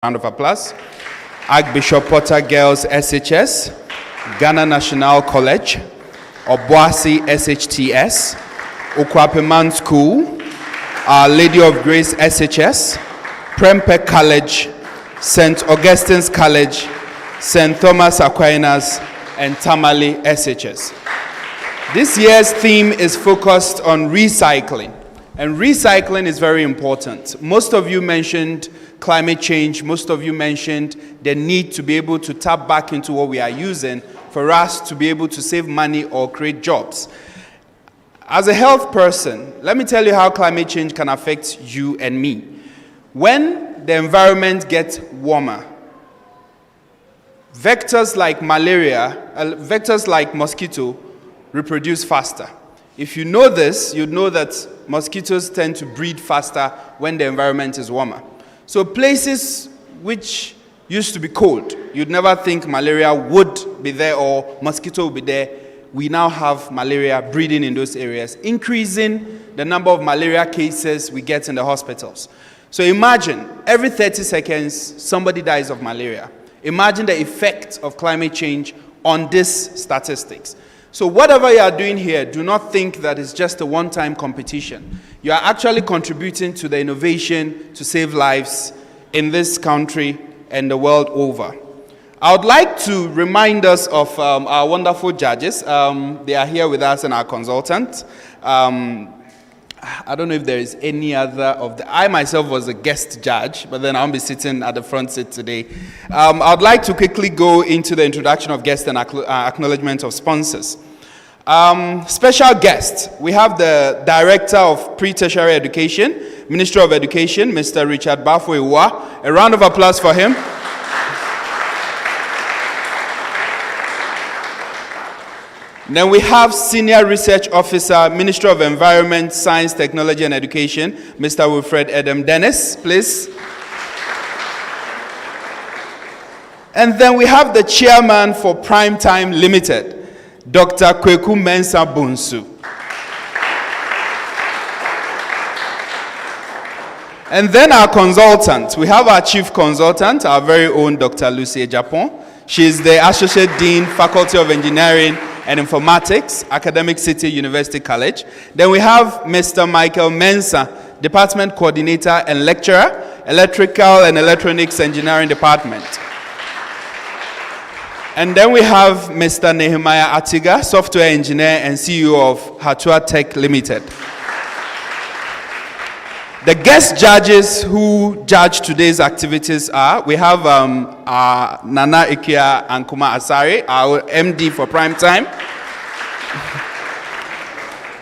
Round of applause. Archbishop Potter Girls SHS, Ghana National College, Obuasi SHTS, Okwapeman School, Our Lady of Grace SHS, Prempeh College, St. Augustine's College, St. Thomas Aquinas, and Tamale SHS. This year's theme is focused on recycling, and recycling is very important. Most of you mentioned climate change. Most of you mentioned the need to be able to tap back into what we are using for us to be able to save money or create jobs. As a health person, let me tell you how climate change can affect you and me. When the environment gets warmer, vectors like malaria, vectors like mosquito reproduce faster. If you know this, you know that mosquitoes tend to breed faster when the environment is warmer. So places which used to be cold, you'd never think malaria would be there or mosquito would be there. We now have malaria breeding in those areas, increasing the number of malaria cases we get in the hospitals. So imagine every 30 seconds, somebody dies of malaria. Imagine the effect of climate change on these statistics. So whatever you are doing here, do not think that it's just a one-time competition. You are actually contributing to the innovation to save lives in this country and the world over. I would like to remind us of our wonderful judges. They are here with us and our consultant. I don't know if there is any other of the... I myself was a guest judge, but then I'll be sitting at the front seat today. I would like to quickly go into the introduction of guests and acknowledgement of sponsors. Special guest, we have the Director of Pre-Tertiary Education, Minister of Education, Mr. Richard Bafo-Iwa. A round of applause for him. Then we have Senior Research Officer, Minister of Environment, Science, Technology and Education, Mr. Wilfred Adam Dennis, please. And then we have the Chairman for Primetime Limited, Dr. Kweku Mensah Bonsu. And then our consultant, we have our Chief Consultant, our very own Dr. Lucie Japon. She is the Associate Dean, Faculty of Engineering and Informatics, Academic City University College. Then we have Mr. Michael Mensah, Department Coordinator and Lecturer, Electrical and Electronics Engineering Department. And then we have Mr. Nehemiah Atiga, Software Engineer and CEO of Hatua Tech Limited. The guest judges who judge today's activities are, we have Nana Ikia Ankuma Asare, our MD for Primetime.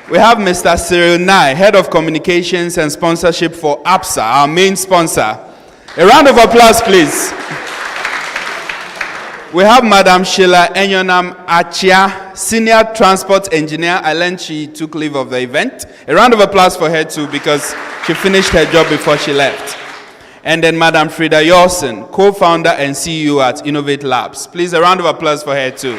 We have Mr. Cyril Nai, Head of Communications and Sponsorship for Absa, our main sponsor. A round of applause, please. We have Madam Sheila Enyonam Achia, Senior Transport Engineer. I learned she took leave of the event. A round of applause for her too, because she finished her job before she left. And then Madam Frida Yorsen, co-founder and CEO at Innovate Labs. Please, a round of applause for her too.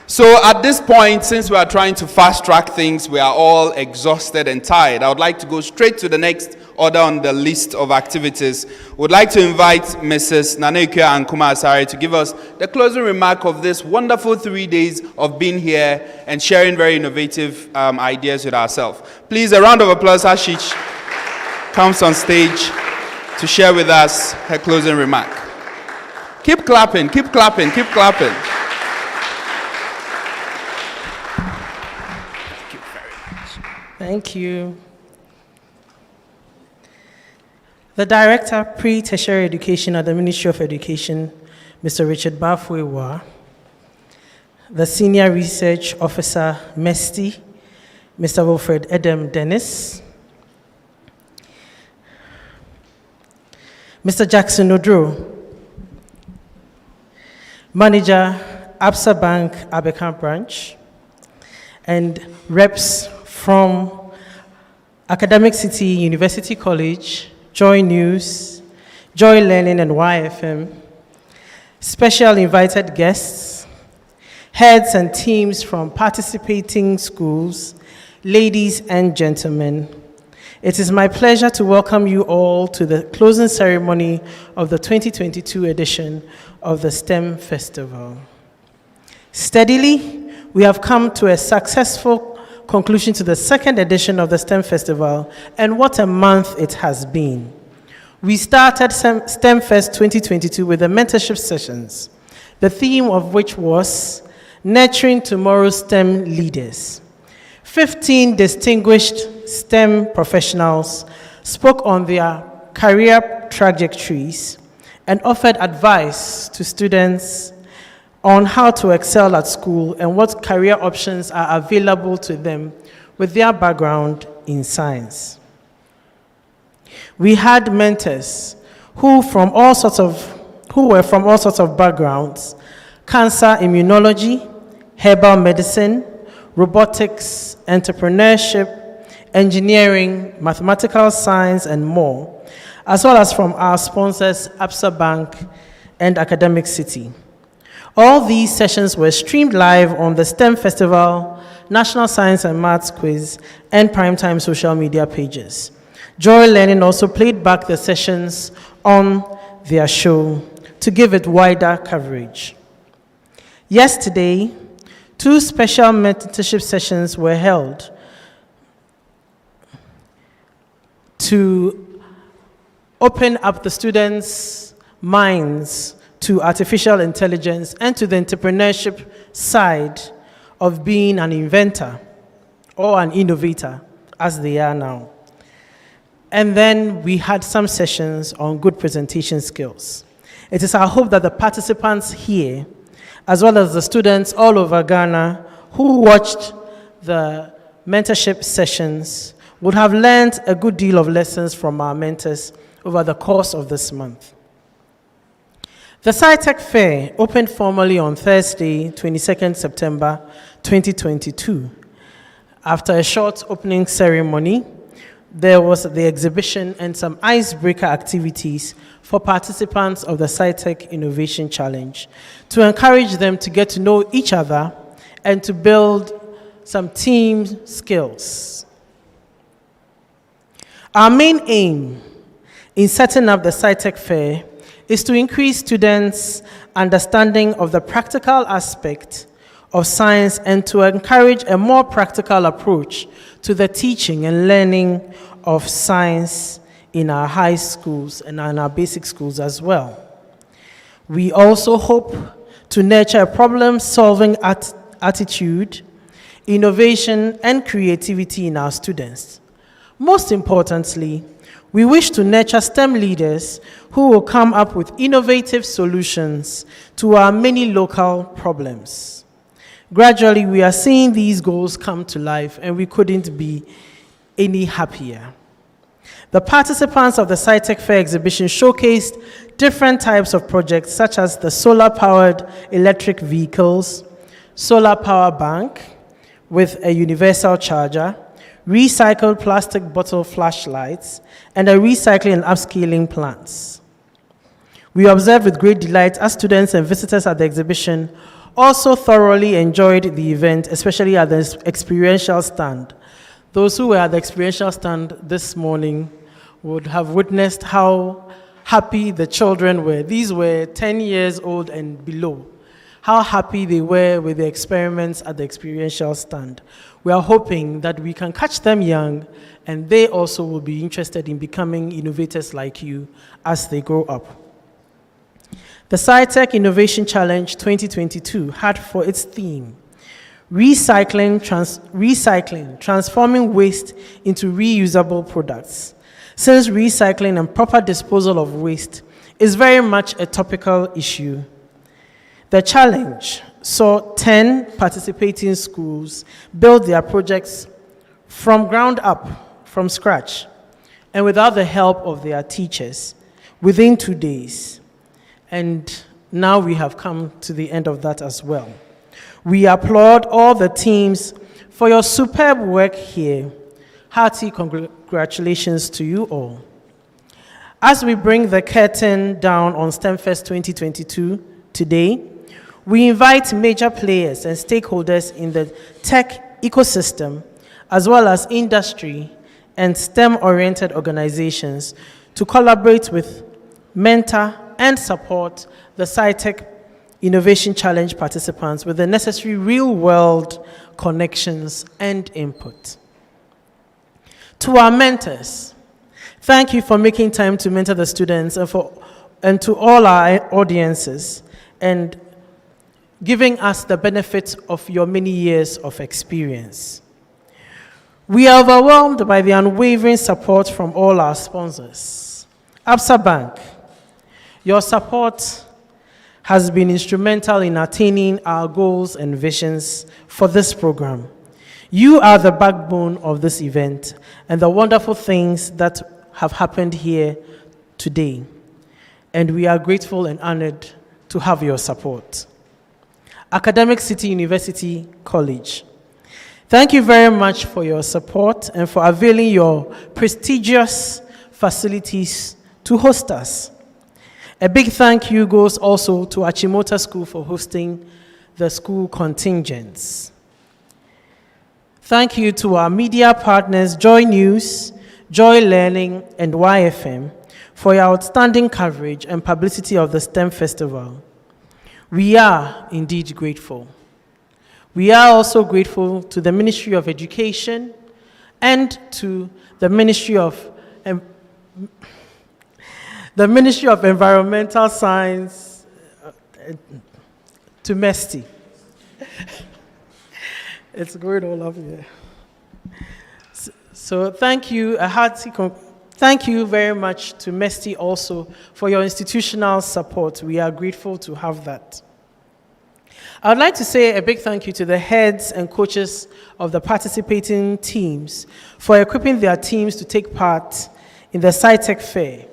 So at this point, since we are trying to fast-track things, we are all exhausted and tired. I would like to go straight to the next order on the list of activities. Would like to invite Mrs. Nanekua Ankuma Asare to give us the closing remark of this wonderful 3 days of being here and sharing very innovative ideas with ourselves. Please, a round of applause as she comes on stage to share with us her closing remark. Keep clapping, keep clapping, keep clapping. Thank you very much. Thank you. The Director, Pre-Tertiary Education at the Ministry of Education, Mr. Richard Bafo-Iwa. The Senior Research Officer, MESTI, Mr. Wilfred Adam Dennis. Mr. Jackson Odro, Manager, Absa Bank, Abekan Branch. And reps from Academic City University College, Joy News, Joy Learning and YFM, special invited guests, heads and teams from participating schools, ladies and gentlemen, It is my pleasure to welcome you all to the closing ceremony of the 2022 edition of the STEM Festival. Steadily, we have come to a successful conclusion to the second edition of the STEM Festival, and what a month it has been. We started STEM Fest 2022 with the mentorship sessions, the theme of which was Nurturing Tomorrow's STEM Leaders. 15 distinguished STEM professionals spoke on their career trajectories and offered advice to students on how to excel at school and what career options are available to them with their background in science. We had mentors who were from all sorts of backgrounds: cancer immunology, herbal medicine, robotics, entrepreneurship, engineering, mathematical science, and more, as well as from our sponsors, Absa Bank and Academic City. All these sessions were streamed live on the STEM Festival, National Science and Maths Quiz, and Primetime social media pages. Joy Learning also played back the sessions on their show to give it wider coverage. Yesterday, 2 special mentorship sessions were held to open up the students' minds to artificial intelligence and to the entrepreneurship side of being an inventor or an innovator, as they are now. And then we had some sessions on good presentation skills. It is our hope that the participants here, as well as the students all over Ghana who watched the mentorship sessions, would have learned a good deal of lessons from our mentors over the course of this month. The Sci-Tech Fair opened formally on Thursday, 22nd September 2022. After a short opening ceremony, there was the exhibition and some icebreaker activities for participants of the Sci-Tech Innovation Challenge to encourage them to get to know each other and to build some team skills. Our main aim in setting up the Sci-Tech Fair is to increase students' understanding of the practical aspect of science and to encourage a more practical approach to the teaching and learning of science in our high schools and in our basic schools as well. We also hope to nurture a problem-solving attitude, innovation, and creativity in our students. Most importantly, we wish to nurture STEM leaders who will come up with innovative solutions to our many local problems. Gradually, we are seeing these goals come to life, and we couldn't be any happier. The participants of the Sci-Tech Fair exhibition showcased different types of projects, such as the solar-powered electric vehicles, solar power bank with a universal charger, recycled plastic bottle flashlights, and a recycling and upscaling plants. We observed with great delight as students and visitors at the exhibition also thoroughly enjoyed the event, especially at the experiential stand. Those who were at the experiential stand this morning would have witnessed how happy the children were. These were 10 years old and below. How happy they were with the experiments at the experiential stand. We are hoping that we can catch them young, and they also will be interested in becoming innovators like you as they grow up. The Sci-Tech Innovation Challenge 2022 had for its theme, Recycling, transforming waste into reusable products. Since recycling and proper disposal of waste is very much a topical issue, the challenge saw 10 participating schools build their projects from ground up, from scratch, and without the help of their teachers within 2 days. And now we have come to the end of that as well. We applaud all the teams for your superb work here. Hearty congratulations to you all. As we bring the curtain down on STEMfest 2022 today, we invite major players and stakeholders in the tech ecosystem, as well as industry and STEM-oriented organizations to collaborate with, mentor, and support the Sci-Tech Innovation Challenge participants with the necessary real-world connections and input. To our mentors, thank you for making time to mentor the students and to all our audiences and giving us the benefit of your many years of experience. We are overwhelmed by the unwavering support from all our sponsors. Absa Bank, your support has been instrumental in attaining our goals and visions for this program. You are the backbone of this event and the wonderful things that have happened here today. And we are grateful and honored to have your support. Academic City University College, thank you very much for your support and for availing your prestigious facilities to host us. A big thank you goes also to Achimota School for hosting the school contingents. Thank you to our media partners, Joy News, Joy Learning, and YFM, for your outstanding coverage and publicity of the STEM Festival. We are indeed grateful. We are also grateful to the Ministry of Education and to the Ministry of Environmental Science, to MESTI. It's going all up here. So thank you, thank you very much to MESTI also for your institutional support. We are grateful to have that. I would like to say a big thank you to the heads and coaches of the participating teams for equipping their teams to take part in the Sci-Tech Fair.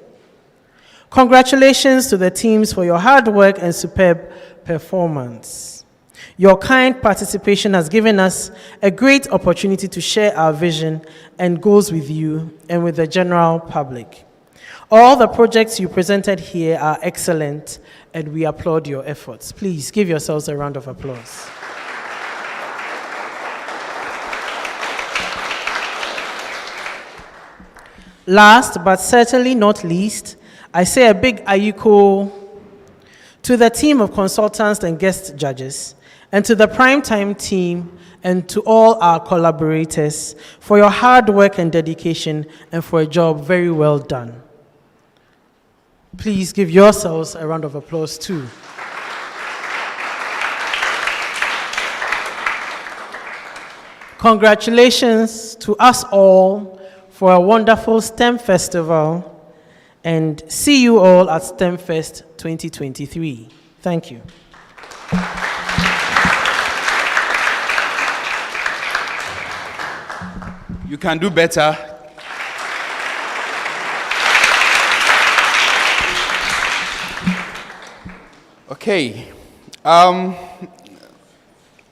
Congratulations to the teams for your hard work and superb performance. Your kind participation has given us a great opportunity to share our vision and goals with you and with the general public. All the projects you presented here are excellent, and we applaud your efforts. Please give yourselves a round of applause. Last, but certainly not least, I say a big ayiko to the team of consultants and guest judges, and to the primetime team, and to all our collaborators for your hard work and dedication, and for a job very well done. Please give yourselves a round of applause too. Congratulations to us all for a wonderful STEM festival, and see you all at STEM Fest 2023. Thank you. You can do better. Okay.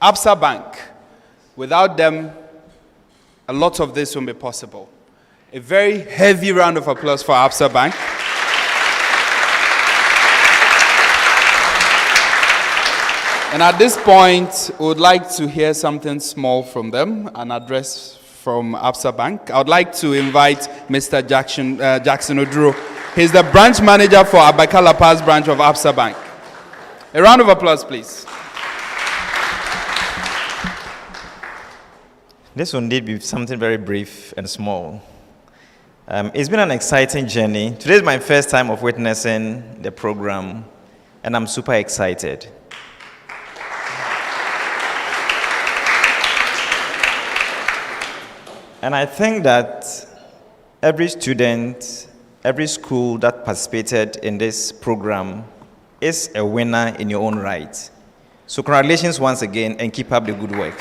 Absa Bank. Without them, a lot of this won't be possible. A very heavy round of applause for Absa Bank. And at this point, we would like to hear something small from them, an address from Absa Bank. I would like to invite Mr. Jackson Oduro. He's the branch manager for Abakala Pass branch of Absa Bank. A round of applause, please. This will indeed be something very brief and small. It's been an exciting journey. Today is my first time of witnessing the program, and I'm super excited. And I think that every student, every school that participated in this program is a winner in your own right. So congratulations once again, and keep up the good work.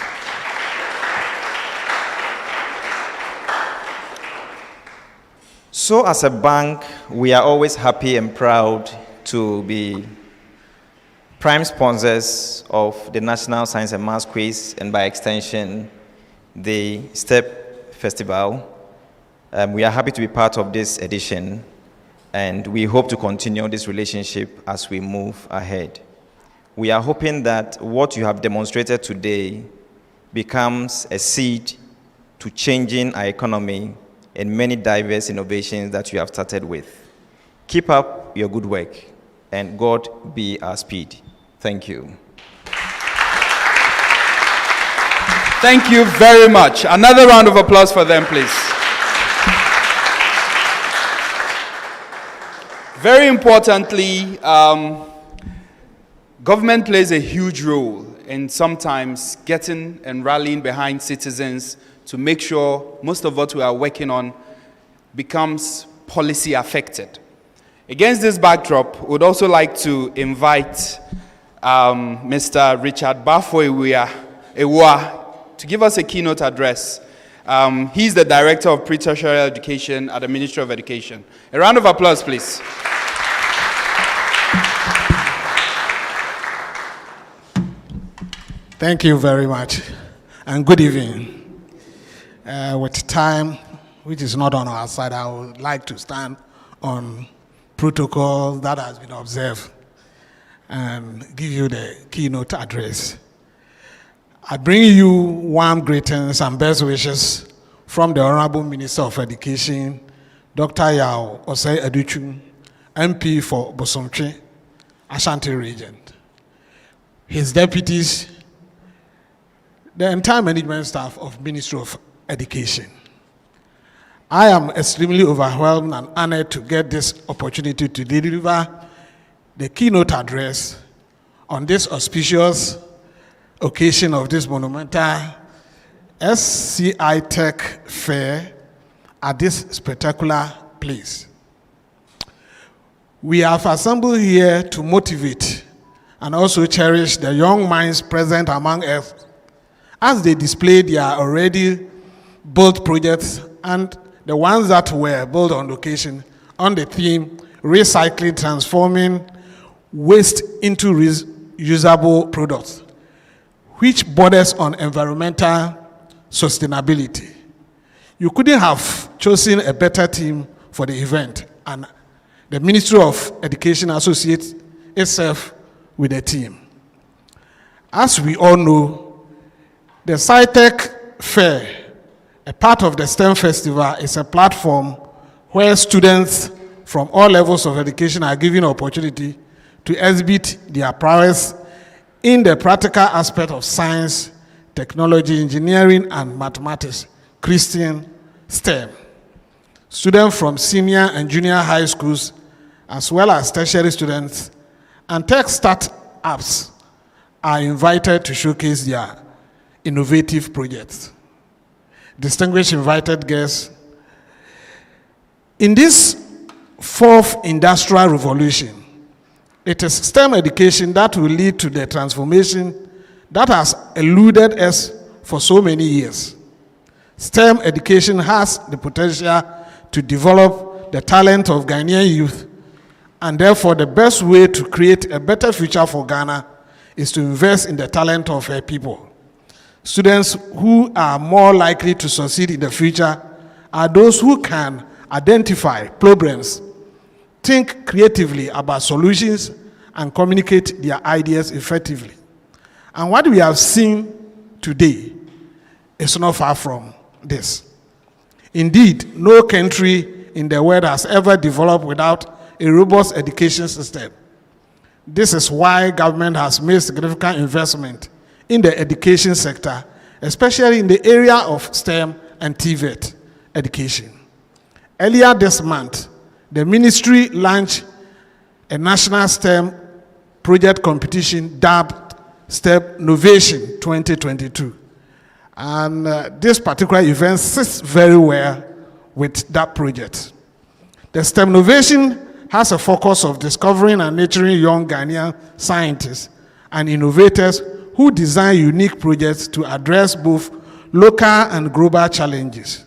So as a bank, we are always happy and proud to be prime sponsors of the National Science and Maths Quiz, and by extension, the STEP Festival. We are happy to be part of this edition, and we hope to continue this relationship as we move ahead. We are hoping that what you have demonstrated today becomes a seed to changing our economy and many diverse innovations that you have started with. Keep up your good work, and God be our speed. Thank you. Thank you very much. Another round of applause for them, please. Very importantly, government plays a huge role in sometimes getting and rallying behind citizens to make sure most of what we are working on becomes policy affected. Against this backdrop, we would also like to invite Mr. Richard Bafo Ewa to give us a keynote address. He's the Director of Pre-Tertiary Education at the Ministry of Education. A round of applause, please. Thank you very much, and good evening. With time, which is not on our side, I would like to stand on protocol that has been observed and give you the keynote address. I bring you warm greetings and best wishes from the Honorable Minister of Education, Dr. Yao Osei Aduchun, MP for Bosomtwe, Ashanti Region, his deputies, the entire management staff of Ministry of Education. I am extremely overwhelmed and honored to get this opportunity to deliver the keynote address on this auspicious occasion of this monumental Sci-Tech Fair at this spectacular place. We have assembled here to motivate and also cherish the young minds present among us as they display their already built projects and the ones that were built on location on the theme recycling, transforming waste into reusable products, which borders on environmental sustainability. You couldn't have chosen a better theme for the event, and the Ministry of Education associates itself with the team. As we all know, the Sci-Tech Fair, a part of the STEM Festival, is a platform where students from all levels of education are given opportunity to exhibit their prowess in the practical aspect of science, technology, engineering, and mathematics, Christian STEM. Students from senior and junior high schools, as well as tertiary students and tech startups, are invited to showcase their innovative projects. Distinguished invited guests, in this fourth industrial revolution, it is STEM education that will lead to the transformation that has eluded us for so many years. STEM education has the potential to develop the talent of Ghanaian youth, and therefore the best way to create a better future for Ghana is to invest in the talent of her people. Students who are more likely to succeed in the future are those who can identify problems, think creatively about solutions, and communicate their ideas effectively. And what we have seen today is not far from this. Indeed, no country in the world has ever developed without a robust education system. This is why government has made significant investment in the education sector, especially in the area of STEM and TVET education. Earlier this month, the ministry launched a national STEM project competition dubbed STEM Innovation 2022. And this particular event sits very well with that project. The STEM Innovation has a focus of discovering and nurturing young Ghanaian scientists and innovators who design unique projects to address both local and global challenges.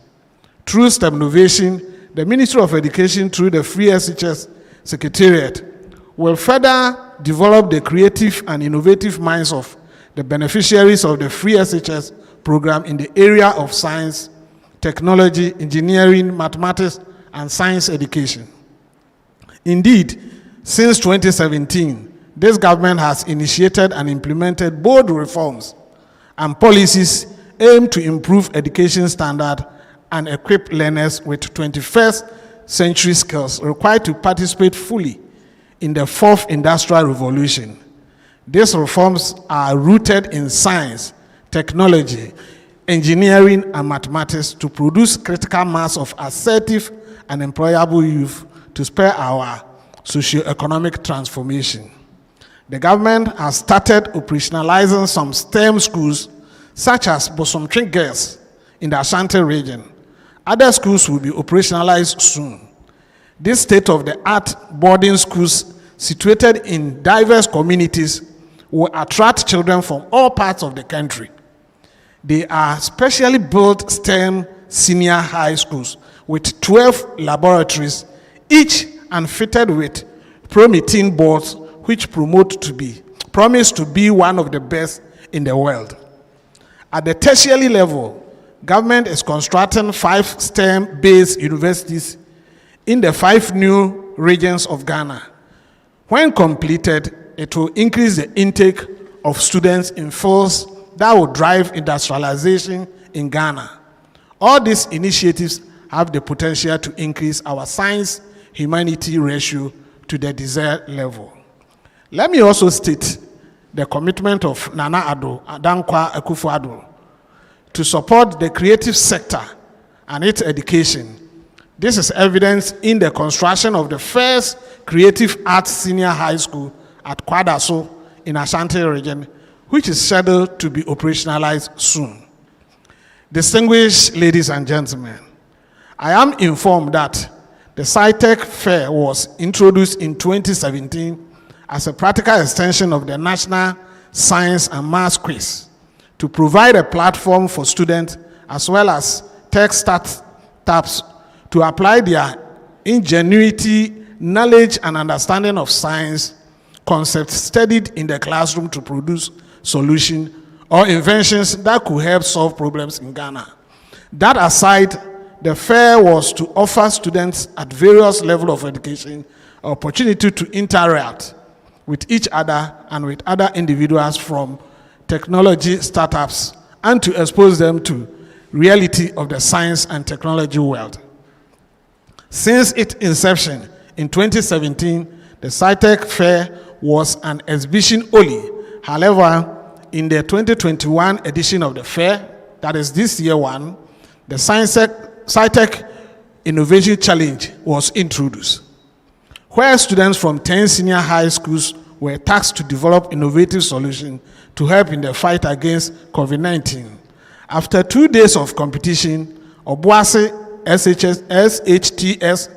Through STEM Innovation, the Ministry of Education, through the Free SHS Secretariat, will further develop the creative and innovative minds of the beneficiaries of the Free SHS program in the area of science, technology, engineering, mathematics, and science education. Indeed, since 2017, this government has initiated and implemented bold reforms and policies aimed to improve education standard and equip learners with 21st century skills required to participate fully in the fourth industrial revolution. These reforms are rooted in science, technology, engineering, and mathematics to produce critical mass of assertive and employable youth to spur our socio-economic transformation. The government has started operationalizing some STEM schools, such as Bosomtwe Girls in the Ashanti region. Other schools will be operationalized soon. These state-of-the-art boarding schools situated in diverse communities will attract children from all parts of the country. They are specially built STEM senior high schools with 12 laboratories, each and fitted with promethean boards, which promise to be one of the best in the world. At the tertiary level, government is constructing 5 STEM-based universities in the 5 new regions of Ghana. When completed, it will increase the intake of students in fields that will drive industrialization in Ghana. All these initiatives have the potential to increase our science-humanity ratio to the desired level. Let me also state the commitment of Nana Dankwa Akufo-Addo to support the creative sector and its education. This is evidenced in the construction of the first creative arts senior high school at Kwadaso in Ashanti region, which is scheduled to be operationalized soon. Distinguished ladies and gentlemen, I am informed that the Sci-Tech Fair was introduced in 2017 as a practical extension of the National Science and Maths Quiz to provide a platform for students as well as tech startups to apply their ingenuity, knowledge, and understanding of science concepts studied in the classroom to produce solutions or inventions that could help solve problems in Ghana. That aside, the fair was to offer students at various levels of education opportunity to interact with each other and with other individuals from technology startups and to expose them to reality of the science and technology world. Since its inception in 2017, the Sci-Tech Fair was an exhibition only. However, in the 2021 edition of the fair, that is this year one, the Sci-Tech Innovation Challenge was introduced, where students from 10 senior high schools were tasked to develop innovative solutions to help in the fight against COVID-19. After 2 days of competition, Obuasi SHTS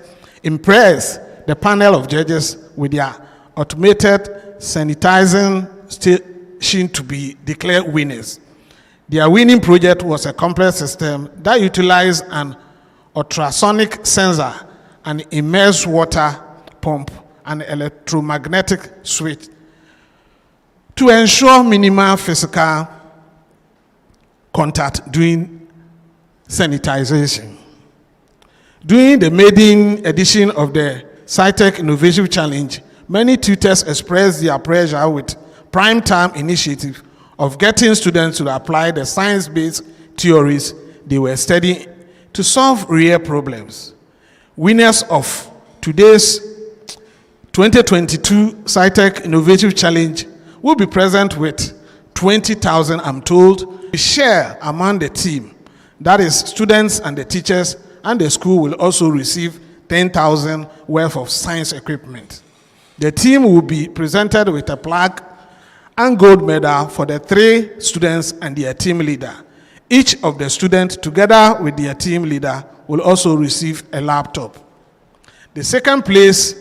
impressed the panel of judges with their automated sanitizing station to be declared winners. Their winning project was a complex system that utilized an ultrasonic sensor, an immersed water pump, and electromagnetic switch to ensure minimal physical contact during sanitization. During the maiden edition of the Sci-Tech Innovation Challenge, many tutors expressed their pressure with prime time initiative of getting students to apply the science-based theories they were studying to solve real problems. Winners of today's 2022 Sci-Tech Innovation Challenge will be present with 20,000, I'm told, to share among the team. That is, students and the teachers, and the school will also receive 10,000 worth of science equipment. The team will be presented with a plaque and gold medal for the 3 students and their team leader. Each of the students, together with their team leader, will also receive a laptop. The second place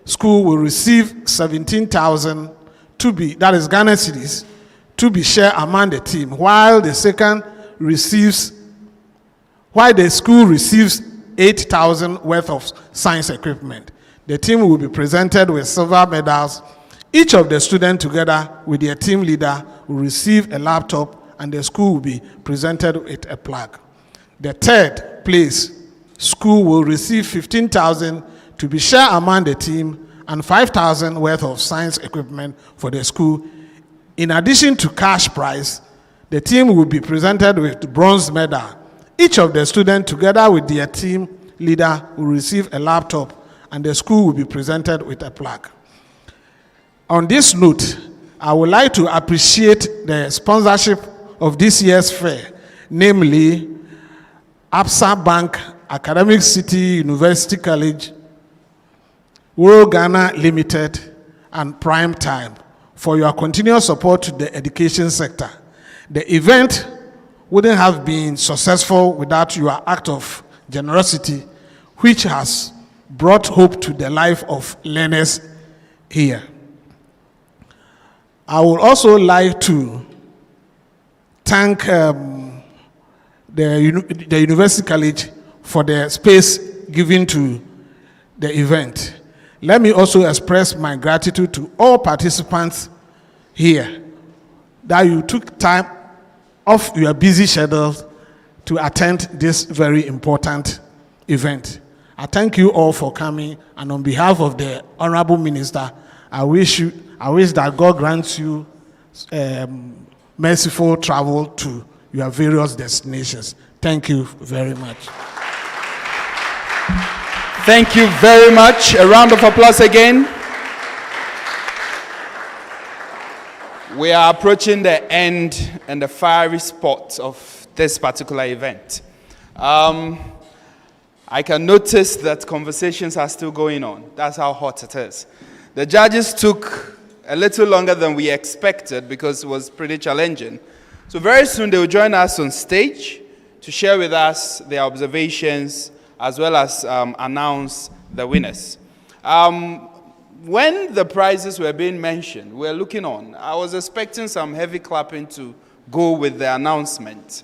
school will receive 17,000 that is Ghana cedis, to be shared among the team, while the school receives 8,000 worth of science equipment. The team will be presented with silver medals. Each of the students, together with their team leader, will receive a laptop, and the school will be presented with a plaque. The third place school will receive 15,000 to be shared among the team, and 5,000 worth of science equipment for the school. In addition to cash prize, the team will be presented with bronze medal. each of the students, together with their team leader, will receive a laptop, and the school will be presented with a plaque. On this note, I would like to appreciate the sponsorship of this year's fair, namely Absa Bank, Academic City University College, World Ghana Limited, and Prime Time for your continuous support to the education sector. The event wouldn't have been successful without your act of generosity, which has brought hope to the life of learners here. I would also like to thank the University College for the space given to the event. Let me also express my gratitude to all participants here that you took time off your busy schedules to attend this very important event. I thank you all for coming, and on behalf of the Honorable Minister, I wish that God grants you merciful travel to your various destinations. Thank you very much. Thank you very much. A round of applause again. We are approaching the end and the fiery spot of this particular event. I can notice that conversations are still going on. That's how hot it is. The judges took a little longer than we expected because it was pretty challenging. So very soon they will join us on stage to share with us their observations as well as announce the winners. When the prizes were being mentioned, we were looking on. I was expecting some heavy clapping to go with the announcement.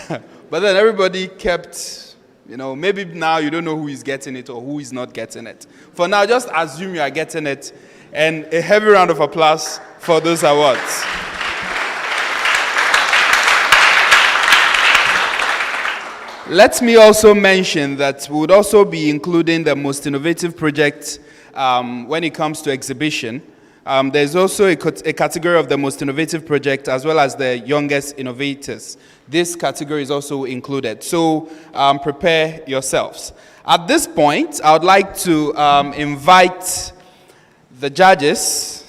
But then everybody kept, maybe now you don't know who is getting it or who is not getting it. For now, just assume you are getting it. And a heavy round of applause for those awards. Let me also mention that we would also be including the most innovative project when it comes to exhibition. There's also a category of the most innovative project as well as the youngest innovators. This category is also included. So prepare yourselves. At this point, I would like to invite the judges,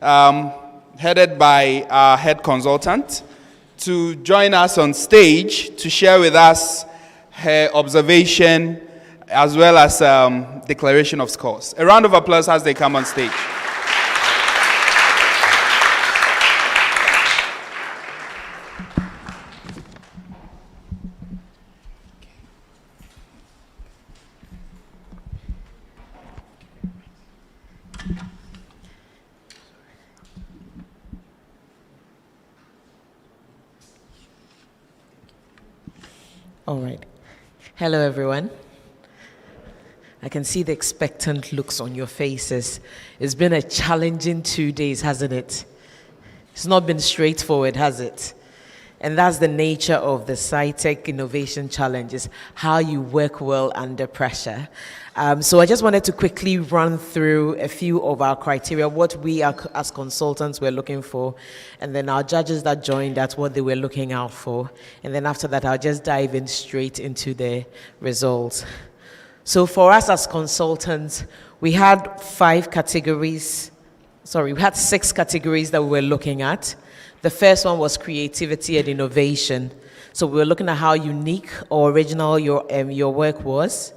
headed by our head consultant, to join us on stage to share with us her observation as well as declaration of scores. A round of applause as they come on stage. All right. Hello, everyone. I can see the expectant looks on your faces. It's been a challenging 2 days, hasn't it? It's not been straightforward, has it? And that's the nature of the Sci-Tech Innovation Challenges, how you work well under pressure. So I just wanted to quickly run through a few of our criteria, what we as consultants were looking for, and then our judges that joined us, what they were looking out for. And then after that, I'll just dive in straight into the results. So for us as consultants, we had 6 categories that we were looking at. The first one was creativity and innovation. So we were looking at how unique or original your work was.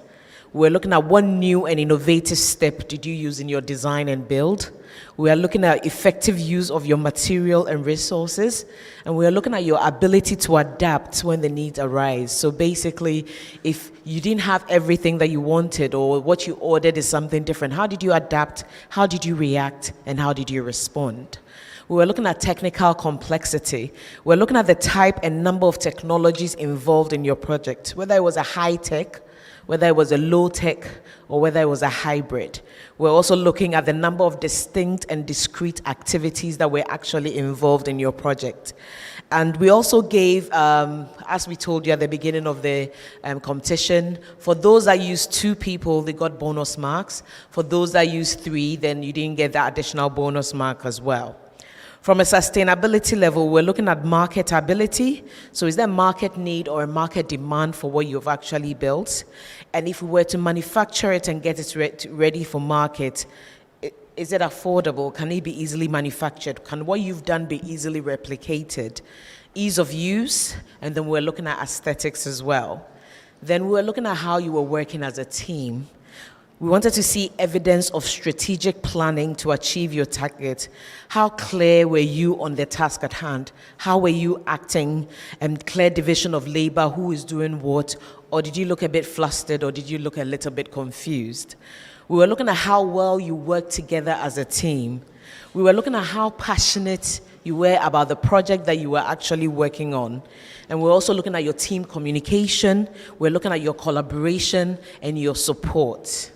We're looking at what new and innovative step did you use in your design and build. We are looking at effective use of your material and resources. And we are looking at your ability to adapt when the needs arise. So basically, if you didn't have everything that you wanted or what you ordered is something different, how did you adapt? How did you react? And how did you respond? We were looking at technical complexity. We're looking at the type and number of technologies involved in your project, whether it was a high-tech, whether it was a low-tech, or whether it was a hybrid. We're also looking at the number of distinct and discrete activities that were actually involved in your project. And we also gave, as we told you at the beginning of the competition, for those that used 2 people, they got bonus marks. For those that used 3, then you didn't get that additional bonus mark as well. From a sustainability level, we're looking at marketability. So is there a market need or a market demand for what you've actually built? And if we were to manufacture it and get it ready for market, is it affordable? Can it be easily manufactured? Can what you've done be easily replicated? Ease of use, and then we're looking at aesthetics as well. Then we're looking at how you were working as a team. We wanted to see evidence of strategic planning to achieve your target. How clear were you on the task at hand? How were you acting? And clear division of labor, who is doing what? Or did you look a bit flustered, or did you look a little bit confused? We were looking at how well you worked together as a team. We were looking at how passionate you were about the project that you were actually working on. And we're also looking at your team communication. We're looking at your collaboration and your support.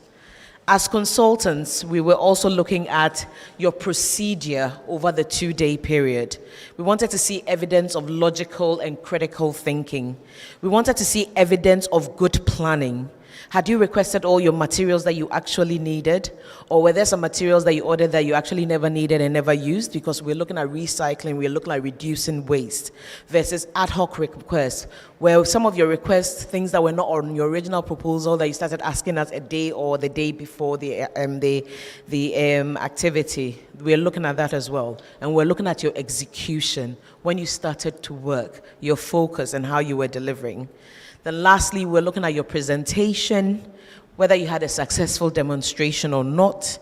As consultants, we were also looking at your procedure over the 2-day period. We wanted to see evidence of logical and critical thinking. We wanted to see evidence of good planning. Had you requested all your materials that you actually needed? Or were there some materials that you ordered that you actually never needed and never used? Because we're looking at recycling, we're looking at reducing waste versus ad hoc requests, where some of your requests, things that were not on your original proposal that you started asking us a day or the day before the activity. We're looking at that as well. And we're looking at your execution, when you started to work, your focus and how you were delivering. Then lastly, we're looking at your presentation, whether you had a successful demonstration or not,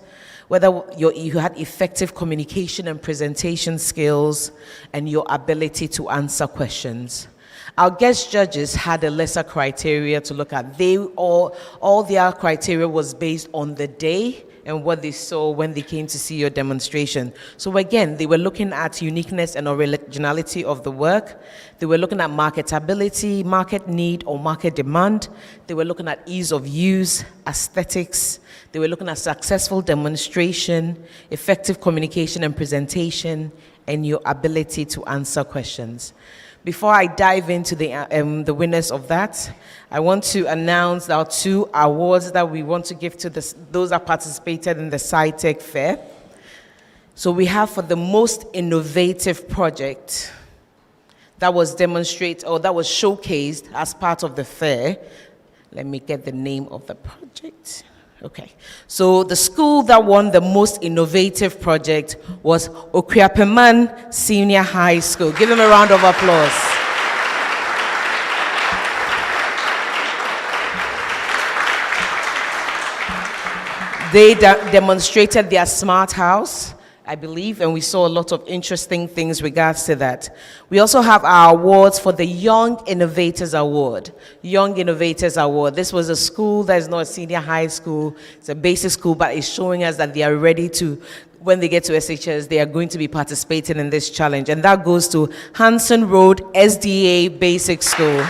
whether you had effective communication and presentation skills, and your ability to answer questions. Our guest judges had a lesser criteria to look at. All their criteria was based on the day and what they saw when they came to see your demonstration. So again, they were looking at uniqueness and originality of the work. They were looking at marketability, market need or market demand. They were looking at ease of use, aesthetics. They were looking at successful demonstration, effective communication and presentation, and your ability to answer questions. Before I dive into the winners of that, I want to announce our 2 awards that we want to give to those that participated in the Sci-Tech Fair. So we have for the most innovative project that was demonstrated or that was showcased as part of the fair. Let me get the name of the project. Okay, so the school that won the most innovative project was Okuapeman Senior High School. Give them a round of applause. They demonstrated their smart house, I believe, and we saw a lot of interesting things regards to that. We also have our awards for the Young Innovators Award. Young Innovators Award. This was a school that is not a senior high school. It's a basic school, but it's showing us that they are ready to, when they get to SHS, they are going to be participating in this challenge. And that goes to Hanson Road SDA Basic School.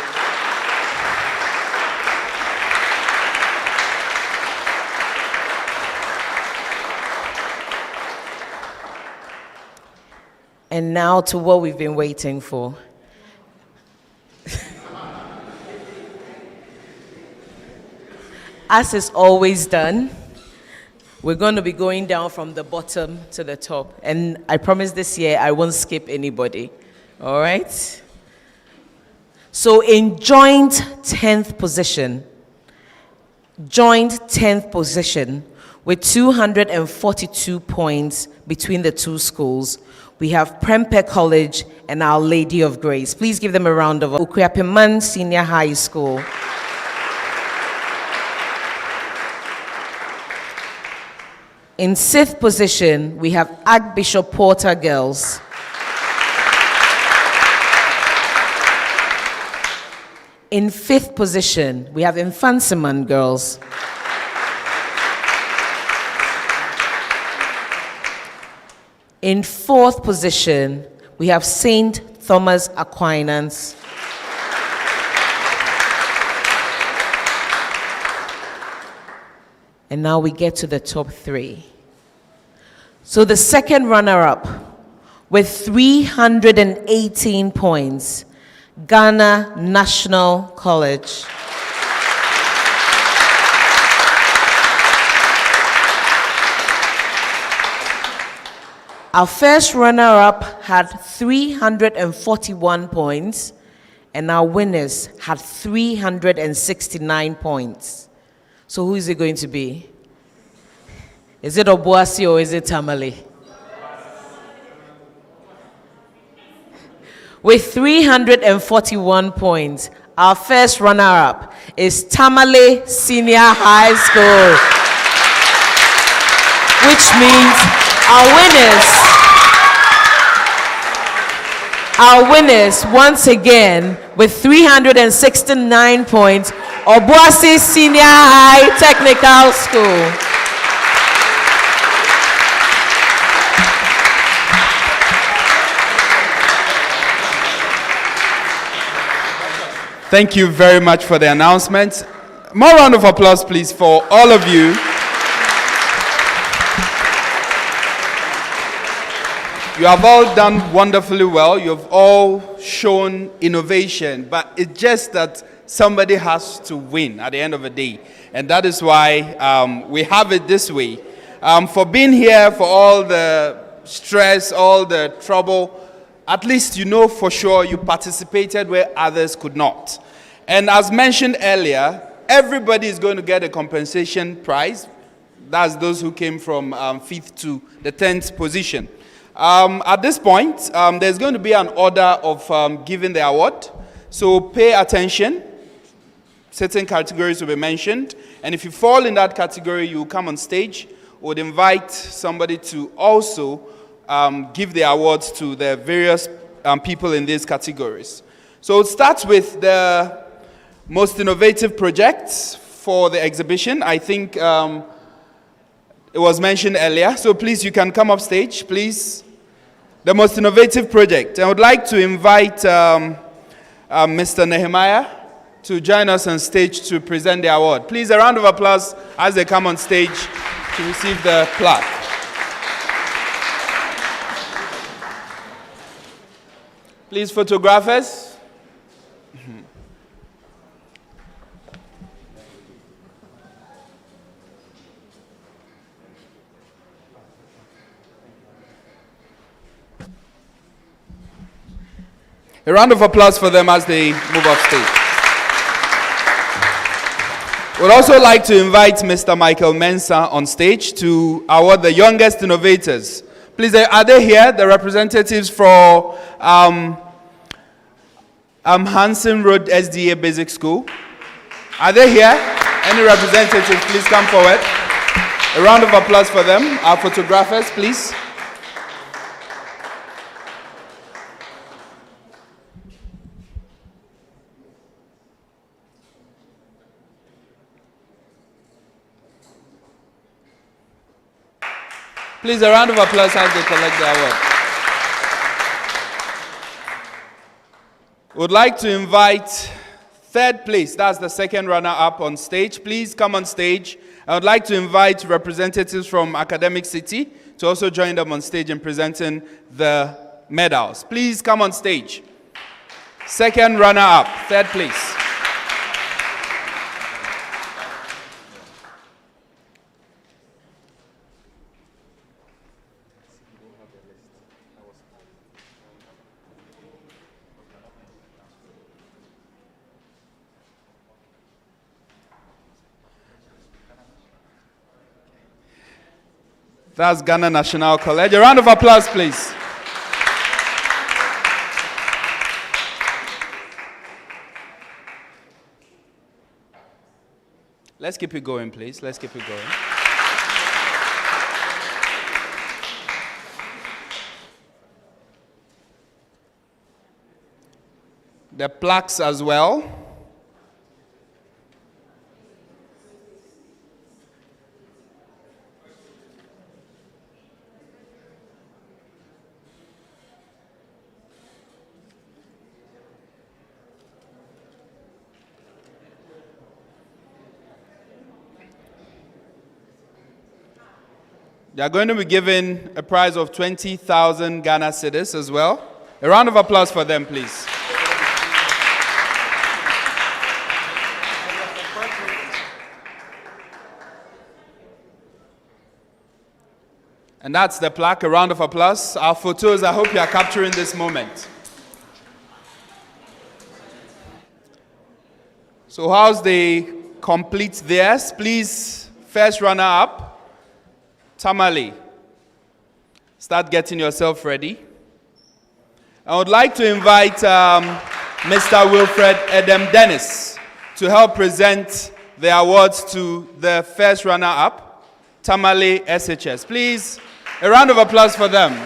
And now to what we've been waiting for. As is always done, we're going to be going down from the bottom to the top. And I promise this year I won't skip anybody. All right? So in joint 10th position with 242 points between the 2 schools, we have Prempeh College and Our Lady of Grace. Please give them a round of applause. Okuapeman Senior High School. In 6th position, we have Archbishop Porter Girls. In 5th position, we have Infansiman Girls. In 4th position, we have St. Thomas Aquinas. And now we get to the top 3. So the second runner-up with 318 points, Ghana National College. Our first runner-up had 341 points, and our winners had 369 points. So who is it going to be? Is it Obuasi or is it Tamale? With 341 points, our first runner-up is Tamale Senior High School, which means our winners once again with 369 points, Obuasi Senior High Technical School. Thank you very much for the announcement. More round of applause, please, for all of you. You have all done wonderfully well. You have all shown innovation, but it's just that somebody has to win at the end of the day. And that is why we have it this way. For being here, for all the stress, all the trouble, at least you know for sure you participated where others could not. And as mentioned earlier, everybody is going to get a compensation prize. That's those who came from 5th to the 10th position. At this point, there's going to be an order of giving the award. So pay attention. Certain categories will be mentioned. And if you fall in that category, you will come on stage. We would invite somebody to also give the awards to the various people in these categories. So it starts with the most innovative projects for the exhibition. I think it was mentioned earlier. So please, you can come up stage, please. The most innovative project. I would like to invite Mr. Nehemiah to join us on stage to present the award. Please, a round of applause as they come on stage to receive the plaque. Please, photographers. A round of applause for them as they move off stage. We'd also like to invite Mr. Michael Mensah on stage to award the youngest innovators. Please, are they here, the representatives for Hanson Road SDA Basic School? Are they here? Any representatives, please come forward. A round of applause for them. Our photographers, please. Please, a round of applause as they collect the award. Would like to invite third place, that's the second runner-up on stage. Please come on stage. I would like to invite representatives from Academic City to also join them on stage in presenting the medals. Please come on stage. Second runner-up, third place. That's Ghana National College. A round of applause, please. Let's keep it going, please. Let's keep it going. The plaques as well. They are going to be given a prize of 20,000 Ghana cedis as well. A round of applause for them, please. And that's the plaque. A round of applause. Our photos, I hope you are capturing this moment. So how's the complete theirs? Please, first runner-up, Tamale. Start getting yourself ready. I would like to invite Mr. Wilfred Edem Dennis to help present the awards to the first runner-up, Tamale SHS. Please, a round of applause for them.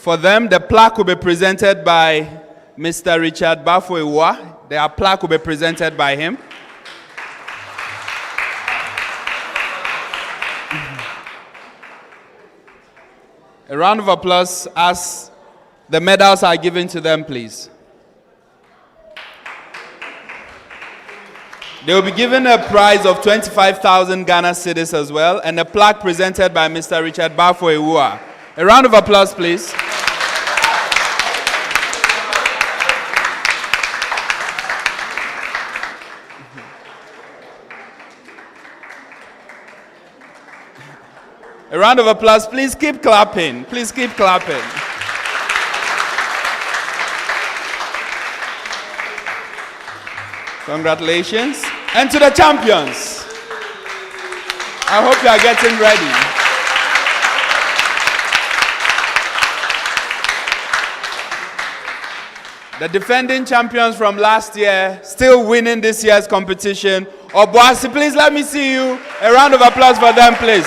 For them, the plaque will be presented by Mr. Richard Bafoewa. The plaque will be presented by him. A round of applause as the medals are given to them, please. They will be given a prize of 25,000 Ghana cedis as well, and a plaque presented by Mr. Richard Bafoewa. A round of applause, please. A round of applause. Please keep clapping. Please keep clapping. Congratulations. And to the champions. I hope you are getting ready. The defending champions from last year, still winning this year's competition. Obuasi, please let me see you. A round of applause for them, please.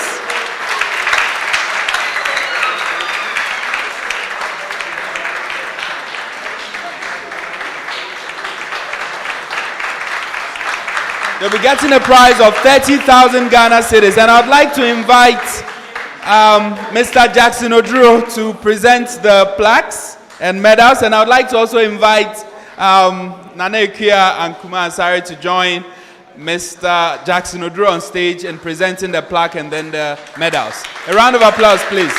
They'll be getting a prize of 30,000 Ghana cedis. And I'd like to invite Mr. Jackson Oduro to present the plaques and medals. And I would like to also invite Nana Ikuya and Kuma Ansari to join Mr. Jackson Oduro on stage in presenting the plaque and then the medals. A round of applause, please.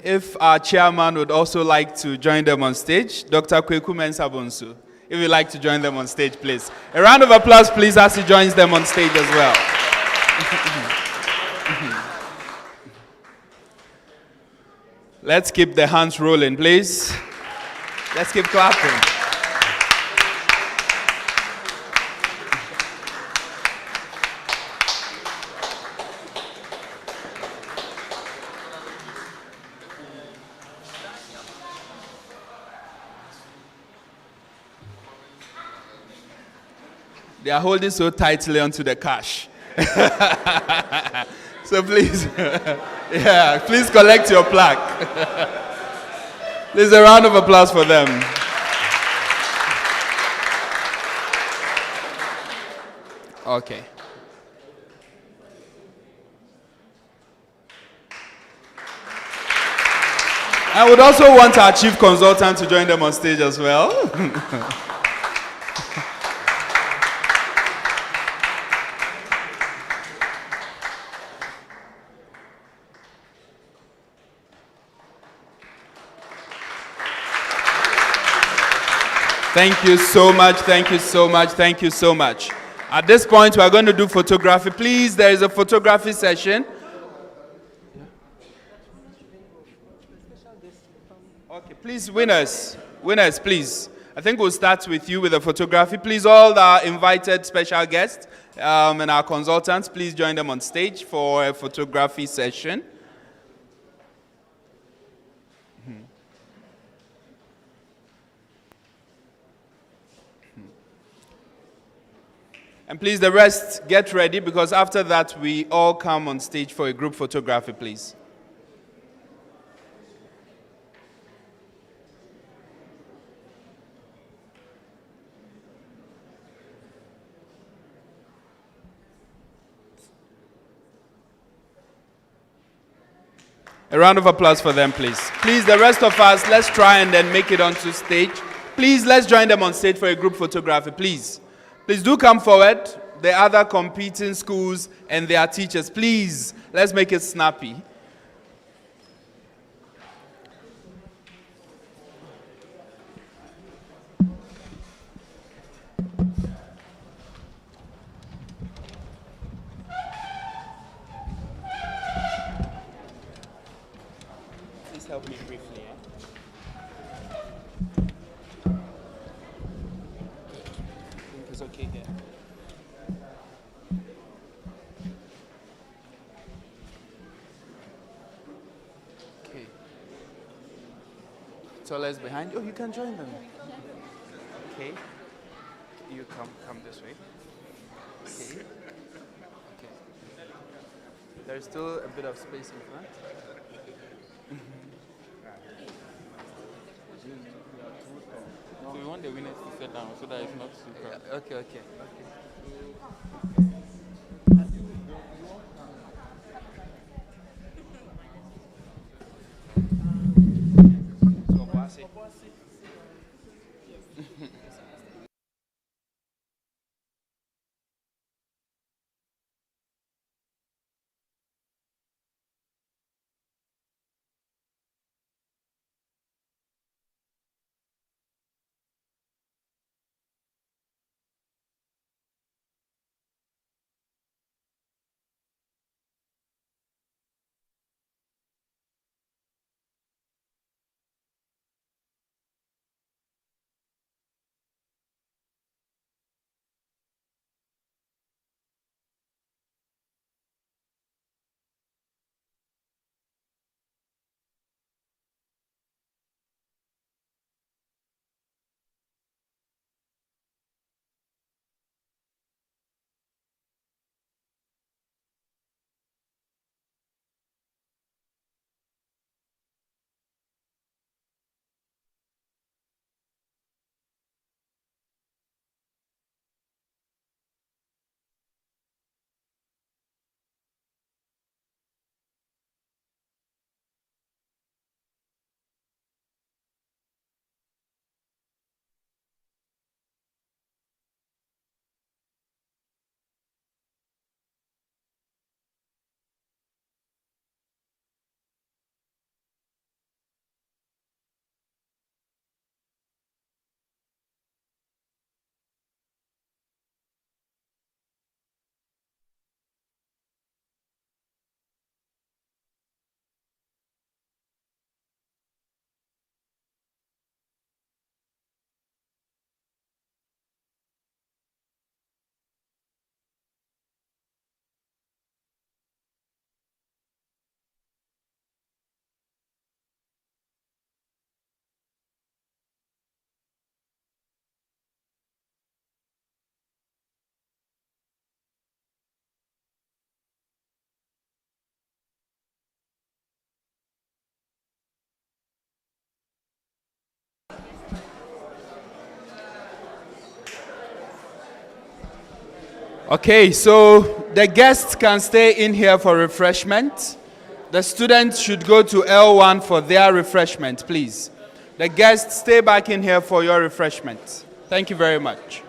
If our chairman would also like to join them on stage, Dr. Kweku Mensah Bonsu. If you'd like to join them on stage, please. A round of applause, please, as he joins them on stage as well. Let's keep the hands rolling, please. Let's keep clapping. They are holding so tightly onto the cash. So please, yeah, please collect your plaque. Please, a round of applause for them. Okay. I would also want our chief consultant to join them on stage as well. Thank you so much, thank you so much, thank you so much. At this point, we are going to do photography. Please, there is a photography session. Okay, please, winners, please. I think we'll start with you with the photography. Please, all the invited special guests and our consultants, please join them on stage for a photography session. And please, the rest, get ready, because after that, we all come on stage for a group photography, please. A round of applause for them, please. Please, the rest of us, let's try and then make it onto stage. Please, let's join them on stage for a group photography, please. Please do come forward. The other competing schools and their teachers, please, let's make it snappy. Help me briefly, yeah? I think it's okay here. Okay. Tallest behind. Oh, you can join them. Okay. You come this way. Okay. Okay. There's still a bit of space in front. So we want the winners to sit down so that it's not super. Okay. Okay, so the guests can stay in here for refreshment. The students should go to L1 for their refreshment, please. The guests, stay back in here for your refreshment. Thank you very much.